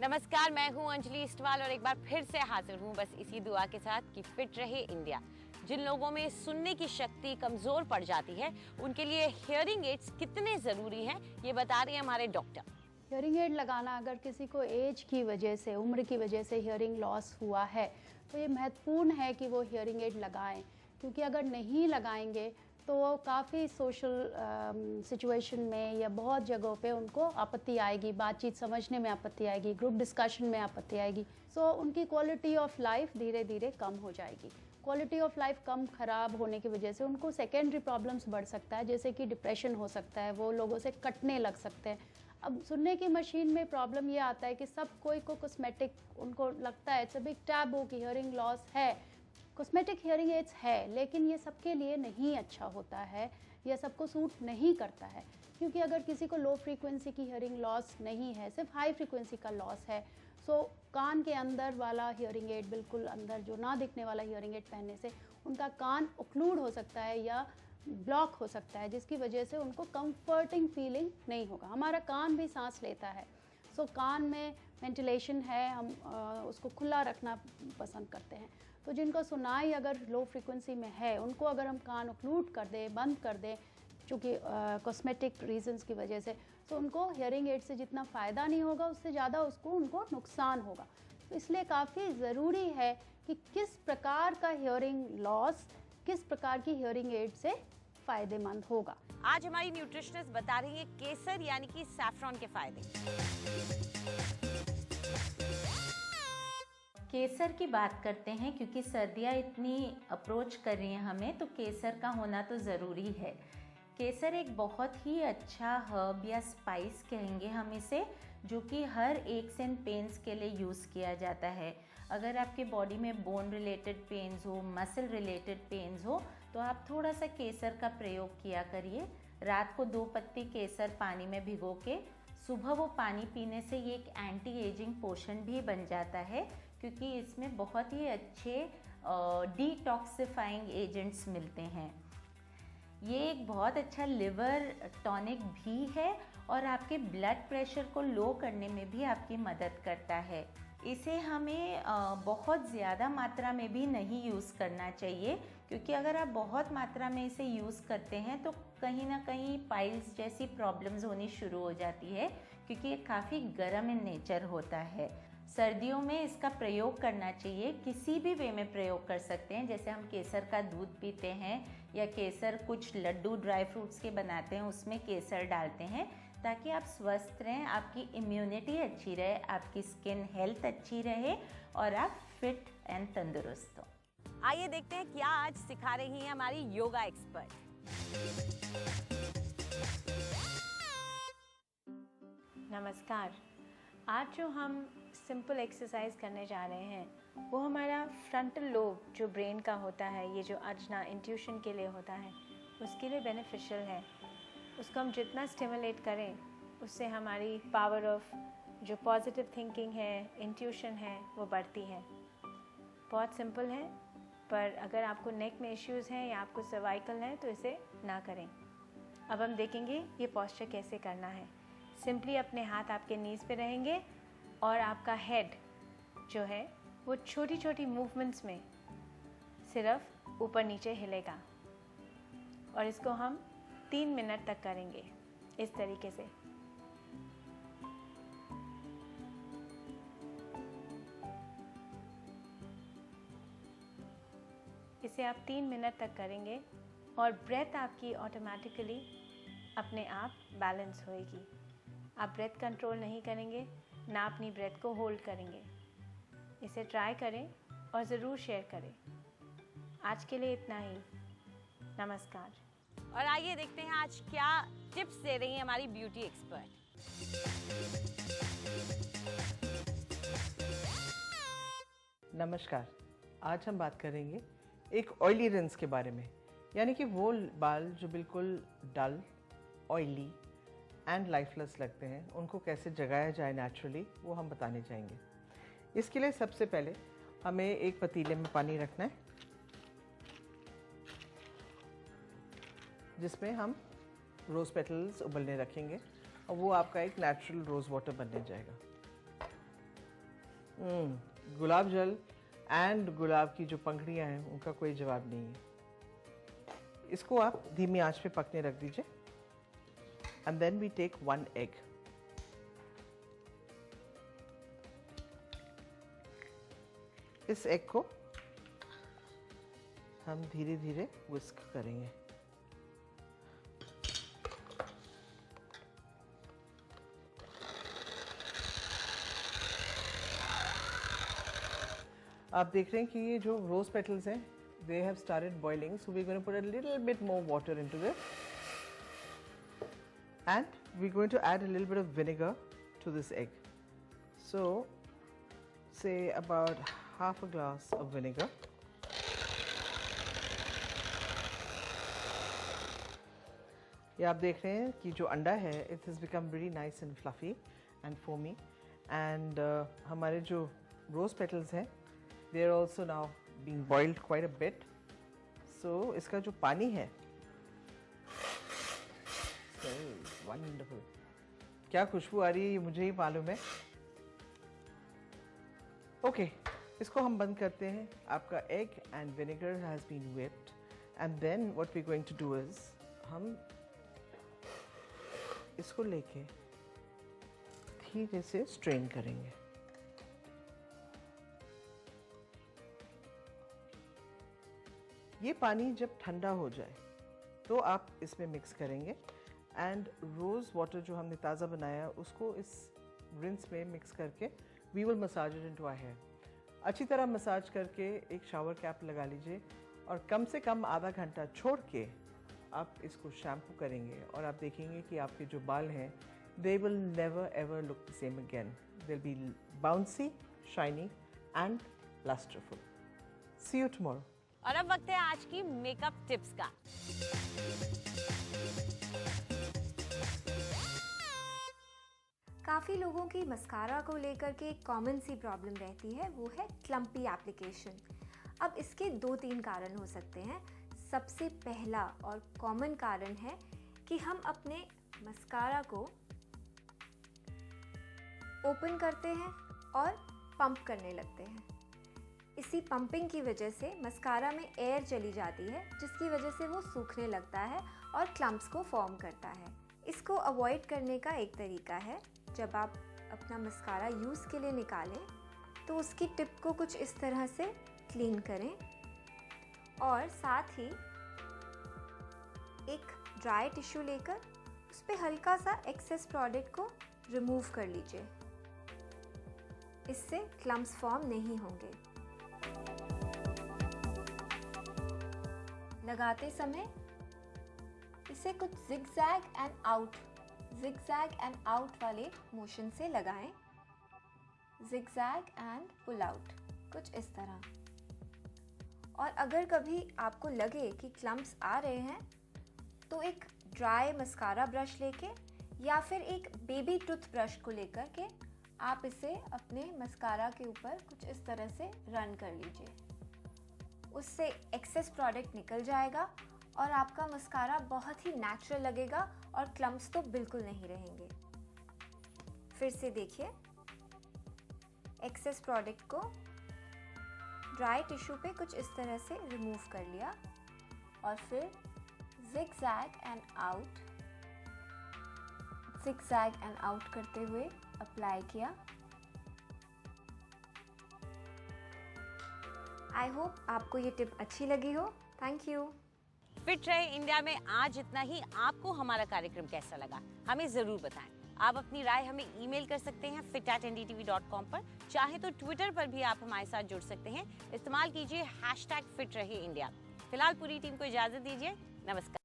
नमस्कार, मैं हूं अंजलि इस्टवाल और एक बार फिर से हाजिर हूं बस इसी दुआ के साथ कि फिट रहे इंडिया। जिन लोगों में सुनने की शक्ति कमजोर पड़ जाती है उनके लिए हियरिंग एड्स कितने जरूरी हैं ये बता रहे हैं हमारे डॉक्टर। हियरिंग एड लगाना अगर किसी को एज की वजह से, उम्र की वजह से हियरिंग लॉस हुआ है तो ये महत्वपूर्ण है कि वो हियरिंग एड लगाएं, क्योंकि अगर नहीं लगाएंगे तो वो काफ़ी सोशल सिचुएशन में या बहुत जगहों पे उनको आपत्ति आएगी, बातचीत समझने में आपत्ति आएगी, ग्रुप डिस्कशन में आपत्ति आएगी। सो उनकी क्वालिटी ऑफ लाइफ धीरे धीरे कम हो जाएगी। क्वालिटी ऑफ लाइफ कम खराब होने की वजह से उनको सेकेंडरी प्रॉब्लम्स बढ़ सकता है, जैसे कि डिप्रेशन हो सकता है, वो लोगों से कटने लग सकते हैं। अब सुनने की मशीन में प्रॉब्लम ये आता है कि सब कोई को कॉस्मेटिक, उनको लगता है इट्स अ बिग टैबू कि हियरिंग लॉस है, कॉस्मेटिक हियरिंग एड्स है, लेकिन ये सबके लिए नहीं अच्छा होता है या सबको सूट नहीं करता है। क्योंकि अगर किसी को लो फ्रीक्वेंसी की हियरिंग लॉस नहीं है, सिर्फ हाई फ्रीक्वेंसी का लॉस है, सो कान के अंदर वाला हियरिंग एड, बिल्कुल अंदर जो ना दिखने वाला हियरिंग एड पहनने से उनका कान ओक्लूड हो सकता है या ब्लॉक हो सकता है, जिसकी वजह से उनको कंफर्टिंग फीलिंग नहीं होगा। हमारा कान भी सांस लेता है, सो कान में वेंटिलेशन है, हम उसको खुला रखना पसंद करते हैं। तो जिनको सुनाई अगर लो फ्रीक्वेंसी में है उनको अगर हम कान ओक्लूड कर दें, बंद कर दें, चूँकि कॉस्मेटिक रीजंस की वजह से, तो उनको हियरिंग एड से जितना फ़ायदा नहीं होगा उससे ज़्यादा उनको नुकसान होगा। तो इसलिए काफ़ी ज़रूरी है कि किस प्रकार का हियरिंग लॉस किस प्रकार की हियरिंग एड से फ़ायदेमंद होगा। आज हमारी न्यूट्रिशनिस्ट बता रही है केसर यानी कि सैफ्रॉन के फायदे। केसर की बात करते हैं क्योंकि सर्दियाँ इतनी अप्रोच कर रही हैं हमें, तो केसर का होना तो ज़रूरी है। केसर एक बहुत ही अच्छा हर्ब या स्पाइस कहेंगे हम इसे, जो कि हर एक्स एंड पेन्स के लिए यूज़ किया जाता है। अगर आपके बॉडी में बोन रिलेटेड पेन्स हो, मसल रिलेटेड पेन्स हो, तो आप थोड़ा सा केसर का प्रयोग किया करिए। रात को 2 पत्ती केसर पानी में भिगो के सुबह वो पानी पीने से ये एक एंटी एजिंग पोशन भी बन जाता है, क्योंकि इसमें बहुत ही अच्छे डिटॉक्सिफाइंग एजेंट्स मिलते हैं। ये एक बहुत अच्छा लिवर टॉनिक भी है और आपके ब्लड प्रेशर को लो करने में भी आपकी मदद करता है। इसे हमें बहुत ज़्यादा मात्रा में भी नहीं यूज़ करना चाहिए, क्योंकि अगर आप बहुत मात्रा में इसे यूज़ करते हैं तो कहीं ना कहीं पाइल्स जैसी प्रॉब्लम्स होनी शुरू हो जाती है, क्योंकि ये काफ़ी गर्म इन नेचर होता है। सर्दियों में इसका प्रयोग करना चाहिए, किसी भी वे में प्रयोग कर सकते हैं। जैसे हम केसर का दूध पीते हैं या केसर कुछ लड्डू ड्राई फ्रूट्स के बनाते हैं, उसमें केसर डालते हैं, ताकि आप स्वस्थ रहें, आपकी इम्यूनिटी अच्छी रहे, आपकी स्किन हेल्थ अच्छी रहे और आप फिट एंड तंदुरुस्त हो। आइए देखते हैं क्या आज सिखा रही हैं हमारी योगा एक्सपर्ट। नमस्कार। आज जो हम सिंपल एक्सरसाइज करने जा रहे हैं वो हमारा फ्रंटल लोब जो ब्रेन का होता है, ये जो अजना इंट्यूशन के लिए होता है, उसके लिए बेनिफिशियल है। उसको हम जितना स्टिमुलेट करें उससे हमारी पावर ऑफ जो पॉजिटिव थिंकिंग है, इंट्यूशन है, वो बढ़ती है। बहुत सिंपल है, पर अगर आपको नेक में इश्यूज़ हैं या आपको सर्वाइकल है तो इसे ना करें। अब हम देखेंगे ये पोस्चर कैसे करना है। सिंपली अपने हाथ आपके नीज़ पे रहेंगे और आपका हेड जो है वो छोटी छोटी मूवमेंट्स में सिर्फ ऊपर नीचे हिलेगा, और इसको हम 3 मिनट तक करेंगे इस तरीके से। इसे आप 3 मिनट तक करेंगे और ब्रेथ आपकी ऑटोमेटिकली अपने आप बैलेंस होएगी। आप ब्रेथ कंट्रोल नहीं करेंगे, ना अपनी ब्रेथ को होल्ड करेंगे। इसे ट्राई करें और ज़रूर शेयर करें। आज के लिए इतना ही। नमस्कार। और आइए देखते हैं आज क्या टिप्स दे रही हैं हमारी ब्यूटी एक्सपर्ट। नमस्कार। आज हम बात करेंगे एक ऑयली रिंस के बारे में, यानी कि वो बाल जो बिल्कुल डल, ऑयली एंड लाइफलेस लगते हैं, उनको कैसे जगाया जाए नेचुरली, वो हम बताने जाएंगे। इसके लिए सबसे पहले हमें एक पतीले में पानी रखना है, जिसमें हम रोज़ पेटल्स उबलने रखेंगे और वो आपका एक नेचुरल रोज़ वाटर बनने जाएगा। गुलाब जल एंड गुलाब की जो पंखुड़ियाँ हैं उनका कोई जवाब नहीं है। इसको आप धीमी आंच पे पकने रख दीजिए। And then we take 1 egg. इस एग को हम धीरे धीरे विस्क करेंगे। आप देख रहे हैं कि ये जो रोज पेटल्स हैं they have started boiling, so we're going to put a little bit more water into this, and we're going to add a little bit of vinegar to this egg. So say about half a glass of vinegar. ये आप देख रहे हैं कि जो अंडा है it has become very nice and fluffy and foamy, and हमारे जो rose petals हैं they are also now being boiled quite a bit. So इसका जो पानी है so wonderful, क्या खुशबू आ रही है ये मुझे ही मालूम है। ओके, इसको हम बंद करते हैं। आपका egg and vinegar has been whipped, and then what we going to do is हम इसको लेके धीरे से स्ट्रेन करेंगे। ये पानी जब ठंडा हो जाए तो आप इसमें मिक्स करेंगे, एंड रोज़ वाटर जो हमने ताज़ा बनाया उसको इस रिंस में मिक्स करके we will massage it into our hair. अच्छी तरह मसाज करके एक शावर कैप लगा लीजिए और कम से कम आधा घंटा छोड़ के आप इसको शैम्पू करेंगे और आप देखेंगे कि आपके जो बाल हैं they will never ever look the same again. They will be bouncy, shiny and lustreful. See you tomorrow. और अब वक्त है आज की मेकअप टिप्स का। काफ़ी लोगों की मस्कारा को लेकर के एक कॉमन सी प्रॉब्लम रहती है, वो है क्लम्पी एप्लीकेशन। अब इसके 2-3 कारण हो सकते हैं। सबसे पहला और कॉमन कारण है कि हम अपने मस्कारा को ओपन करते हैं और पंप करने लगते हैं। इसी पंपिंग की वजह से मस्कारा में एयर चली जाती है, जिसकी वजह से वो सूखने लगता है और क्लम्प्स को फॉर्म करता है। इसको अवॉइड करने का एक तरीका है, जब आप अपना मस्कारा यूज़ के लिए निकालें तो उसकी टिप को कुछ इस तरह से क्लीन करें और साथ ही एक ड्राई टिश्यू लेकर उस पर हल्का सा एक्सेस प्रोडक्ट को रिमूव कर लीजिए। इससे क्लम्प्स फॉर्म नहीं होंगे। लगाते समय इसे कुछ जिगजैग एंड आउट वाले मोशन से लगाएं। जिगजैग एंड पुल आउट, कुछ इस तरह। और अगर कभी आपको लगे कि क्लम्प्स आ रहे हैं तो एक ड्राई मस्कारा ब्रश लेके या फिर एक बेबी टूथ ब्रश को लेकर के आप इसे अपने मस्कारा के ऊपर कुछ इस तरह से रन कर लीजिए। उससे एक्सेस प्रोडक्ट निकल जाएगा और आपका मस्कारा बहुत ही नेचुरल लगेगा और क्लम्प्स तो बिल्कुल नहीं रहेंगे। फिर से देखिए, एक्सेस प्रोडक्ट को ड्राई टिश्यू पे कुछ इस तरह से रिमूव कर लिया और फिर जिगजैग एंड आउट करते हुए अप्लाई किया। आई होप आपको ये टिप अच्छी लगी हो। Thank you. फिट रहे इंडिया में आज इतना ही। आपको हमारा कार्यक्रम कैसा लगा हमें ज़रूर बताएं। आप अपनी राय हमें ईमेल कर सकते हैं fit@ndtv.com पर। चाहे तो ट्विटर पर भी आप हमारे साथ जुड़ सकते हैं। इस्तेमाल कीजिए #फिट रहे इंडिया। फिलहाल पूरी टीम को इजाज़त दीजिए। नमस्कार।